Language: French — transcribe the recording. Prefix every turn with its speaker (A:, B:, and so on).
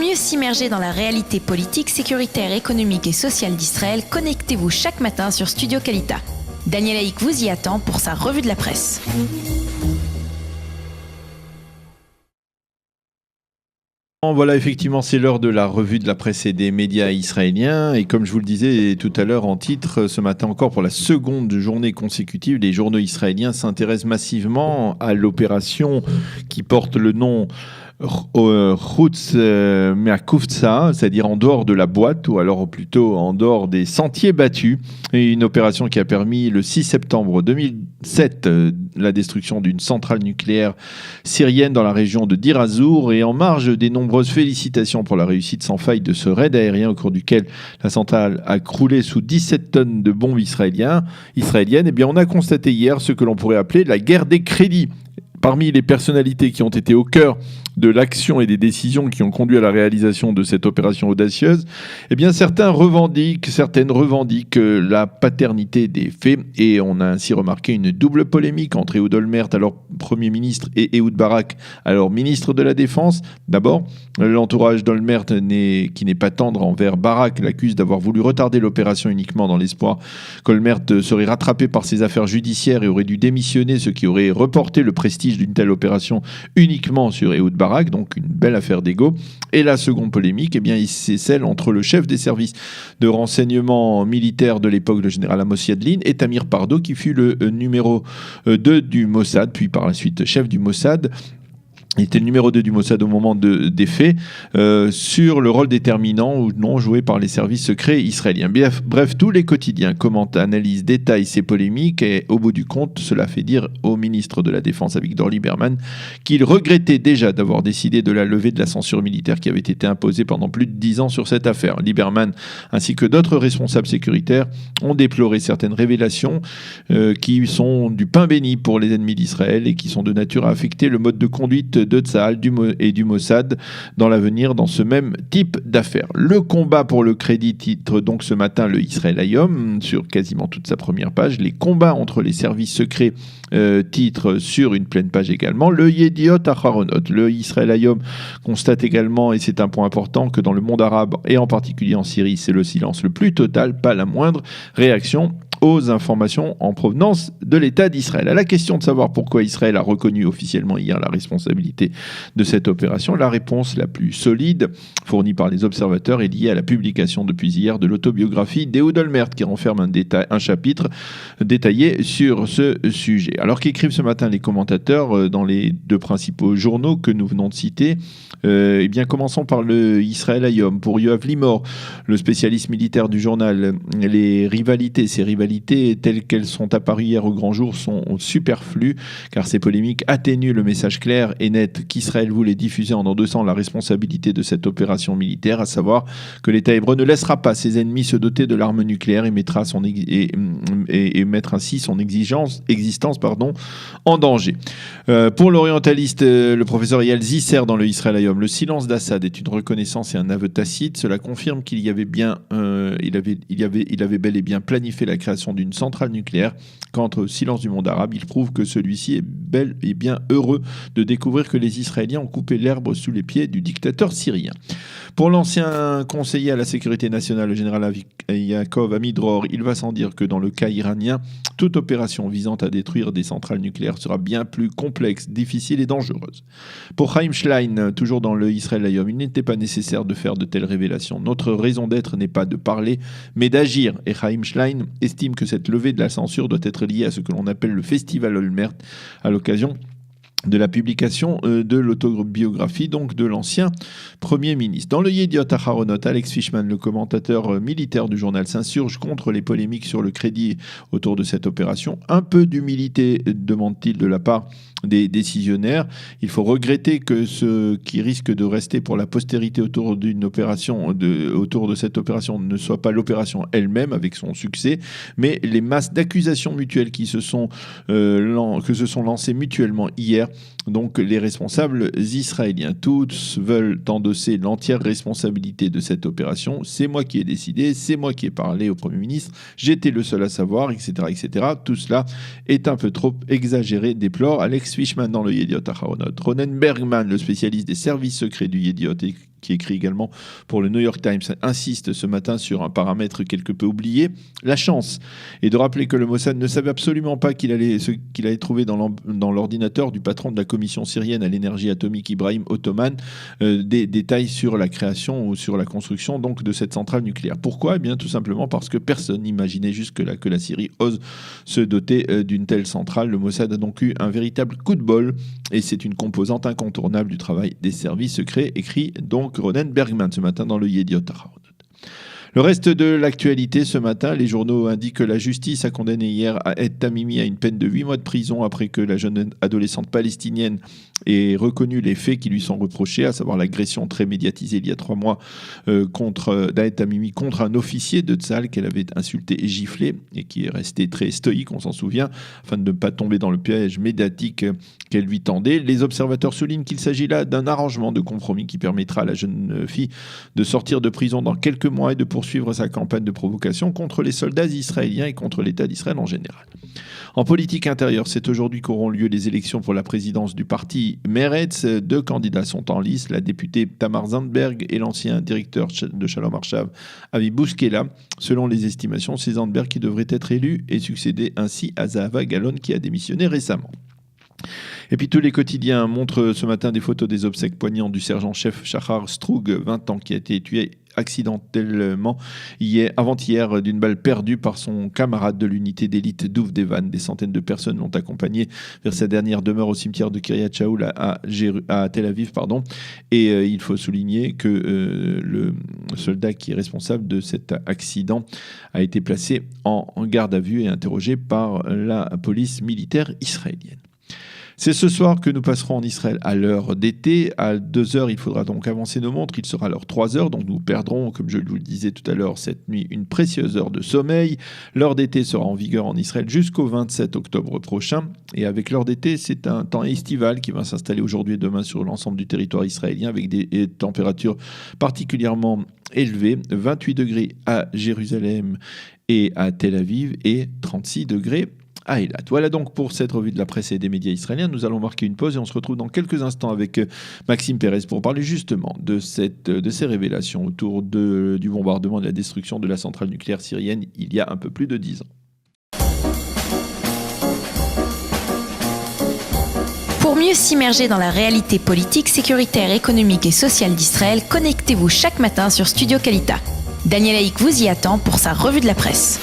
A: mieux s'immerger dans la réalité politique, sécuritaire, économique et sociale d'Israël, connectez-vous chaque matin sur Studio Kalita. Daniel Haïk vous y attend pour sa revue de la presse.
B: Voilà, effectivement, c'est l'heure de la revue de la presse et des médias israéliens. Et comme je vous le disais tout à l'heure en titre, ce matin encore, pour la seconde journée consécutive, les journaux israéliens s'intéressent massivement à l'opération qui porte le nom Chutz Me'akufza, c'est-à-dire en dehors de la boîte, ou alors plutôt en dehors des sentiers battus. Et une opération qui a permis le 6 septembre 2007 la destruction d'une centrale nucléaire syrienne dans la région de Deir Hazour, et en marge des nombreuses félicitations pour la réussite sans faille de ce raid aérien au cours duquel la centrale a croulé sous 17 tonnes de bombes israéliennes, eh bien on a constaté hier ce que l'on pourrait appeler la guerre des crédits. Parmi les personnalités qui ont été au cœur de l'action et des décisions qui ont conduit à la réalisation de cette opération audacieuse, eh bien certaines revendiquent la paternité des faits, et on a ainsi remarqué une double polémique entre Ehud Olmert, alors Premier ministre, et Ehud Barak, alors ministre de la Défense. D'abord, l'entourage d'Olmert, qui n'est pas tendre envers Barak, l'accuse d'avoir voulu retarder l'opération uniquement dans l'espoir qu'Olmert serait rattrapé par ses affaires judiciaires et aurait dû démissionner, ce qui aurait reporté le prestige d'une telle opération uniquement sur Ehud Barak, donc une belle affaire d'ego. Et la seconde polémique, eh bien, c'est celle entre le chef des services de renseignement militaire de l'époque, le général Amos Yadlin, et Tamir Pardo, qui fut le numéro 2 du Mossad, puis par la suite chef du Mossad. Il était le numéro 2 du Mossad au moment des faits, sur le rôle déterminant ou non joué par les services secrets israéliens. Bref, tous les quotidiens commentent, analysent, détaillent ces polémiques, et au bout du compte, cela fait dire au ministre de la Défense, Avigdor Lieberman, qu'il regrettait déjà d'avoir décidé de la levée de la censure militaire qui avait été imposée pendant plus de 10 ans sur cette affaire. Lieberman, ainsi que d'autres responsables sécuritaires, ont déploré certaines révélations qui sont du pain béni pour les ennemis d'Israël et qui sont de nature à affecter le mode de conduite de Tsahal et du Mossad dans l'avenir dans ce même type d'affaires. Le combat pour le crédit titre donc ce matin le Israël Hayom sur quasiment toute sa première page. Les combats entre les services secrets titre sur une pleine page également. Le Yediot Aharonot, le Israël Hayom constate également, et c'est un point important, que dans le monde arabe et en particulier en Syrie, c'est le silence le plus total, pas la moindre réaction aux informations en provenance de l'État d'Israël. À la question de savoir pourquoi Israël a reconnu officiellement hier la responsabilité de cette opération, la réponse la plus solide fournie par les observateurs est liée à la publication depuis hier de l'autobiographie d'Ehud Olmert, qui renferme un chapitre détaillé sur ce sujet. Alors qu'écrivent ce matin les commentateurs dans les deux principaux journaux que nous venons de citer, eh bien commençons par le Israël Hayom. Pour Yoav Limor, le spécialiste militaire du journal, ces rivalités telles qu'elles sont apparues hier au grand jour sont superflues, car ces polémiques atténuent le message clair et net qu'Israël voulait diffuser en endossant la responsabilité de cette opération militaire, à savoir que l'État hébreu ne laissera pas ses ennemis se doter de l'arme nucléaire et mettre ainsi son existence en danger. Pour l'orientaliste, le professeur Eyal Zisser dans le Israël Hayom, le silence d'Assad est une reconnaissance et un aveu tacite. Cela confirme qu'il avait bel et bien planifié la création d'une centrale nucléaire. Quant au silence du monde arabe, il prouve que celui-ci est bel et bien heureux de découvrir que les Israéliens ont coupé l'herbe sous les pieds du dictateur syrien. Pour l'ancien conseiller à la sécurité nationale, le général Yaakov Amidror, il va sans dire que dans le cas iranien, toute opération visant à détruire des centrales nucléaires sera bien plus complexe, difficile et dangereuse. Pour Chaim Schlein, toujours dans le Israël Hayom, il n'était pas nécessaire de faire de telles révélations. Notre raison d'être n'est pas de parler, mais d'agir. Et Chaim Schlein estime que cette levée de la censure doit être liée à ce que l'on appelle le festival Olmert, à l'occasion de la publication de l'autobiographie donc de l'ancien Premier ministre. Dans le Yediot Aharonot, Alex Fishman, le commentateur militaire du journal, s'insurge contre les polémiques sur le crédit autour de cette opération. Un peu d'humilité, demande-t-il, de la part des décisionnaires. Il faut regretter que ce qui risque de rester pour la postérité autour de cette opération ne soit pas l'opération elle-même avec son succès, mais les masses d'accusations mutuelles que se sont lancées mutuellement hier. Donc les responsables israéliens, tous veulent endosser l'entière responsabilité de cette opération. C'est moi qui ai décidé, c'est moi qui ai parlé au Premier ministre, j'étais le seul à savoir, etc., etc. Tout cela est un peu trop exagéré, déplore Alex Fishman dans le Yediot Aharonot. Ronen Bergman, le spécialiste des services secrets du Yediot, qui écrit également pour le New York Times, insiste ce matin sur un paramètre quelque peu oublié, la chance, et de rappeler que le Mossad ne savait absolument pas ce qu'il allait trouver dans l'ordinateur du patron de la commission syrienne à l'énergie atomique Ibrahim Ottoman, des détails sur la création ou sur la construction donc de cette centrale nucléaire. Pourquoi ? Eh bien tout simplement parce que personne n'imaginait jusque-là que la Syrie ose se doter d'une telle centrale. Le Mossad a donc eu un véritable coup de bol et c'est une composante incontournable du travail des services secrets, écrit donc Ronen Bergman ce matin dans le Yediot Ahronoth. Le reste de l'actualité ce matin, les journaux indiquent que la justice a condamné hier Ahed Tamimi à une peine de 8 mois de prison après que la jeune adolescente palestinienne ait reconnu les faits qui lui sont reprochés, à savoir l'agression très médiatisée il y a 3 mois d'Ahed Tamimi contre un officier de Tsahal qu'elle avait insulté et giflé et qui est resté très stoïque, on s'en souvient, afin de ne pas tomber dans le piège médiatique qu'elle lui tendait. Les observateurs soulignent qu'il s'agit là d'un arrangement de compromis qui permettra à la jeune fille de sortir de prison dans quelques mois et de poursuivre sa campagne de provocation contre les soldats israéliens et contre l'État d'Israël en général. En politique intérieure, c'est aujourd'hui qu'auront lieu les élections pour la présidence du parti Meretz. 2 candidats sont en lice, la députée Tamar Zandberg et l'ancien directeur de Shalom Arshav, Avi Bouskela. Selon les estimations, c'est Zandberg qui devrait être élu et succéder ainsi à Zahava Galon qui a démissionné récemment. Et puis tous les quotidiens montrent ce matin des photos des obsèques poignantes du sergent-chef Shachar Strug, 20 ans, qui a été tué accidentellement avant-hier d'une balle perdue par son camarade de l'unité d'élite Duvdevan. Des centaines de personnes l'ont accompagné vers sa dernière demeure au cimetière de Kiryat Shaoul à Tel Aviv. Et il faut souligner que le soldat qui est responsable de cet accident a été placé en garde à vue et interrogé par la police militaire israélienne. C'est ce soir que nous passerons en Israël à l'heure d'été. À 2h, il faudra donc avancer nos montres. Il sera l'heure 3h, donc nous perdrons, comme je vous le disais tout à l'heure, cette nuit, une précieuse heure de sommeil. L'heure d'été sera en vigueur en Israël jusqu'au 27 octobre prochain. Et avec l'heure d'été, c'est un temps estival qui va s'installer aujourd'hui et demain sur l'ensemble du territoire israélien avec des températures particulièrement élevées. 28 degrés à Jérusalem et à Tel Aviv et 36 degrés à Eilat. Voilà donc pour cette revue de la presse et des médias israéliens. Nous allons marquer une pause et on se retrouve dans quelques instants avec Maxime Pérez pour parler justement de ces révélations autour du bombardement et de la destruction de la centrale nucléaire syrienne il y a un peu plus de 10 ans.
A: Pour mieux s'immerger dans la réalité politique, sécuritaire, économique et sociale d'Israël, connectez-vous chaque matin sur Studio Kalita. Daniel Haïk vous y attend pour sa revue de la presse.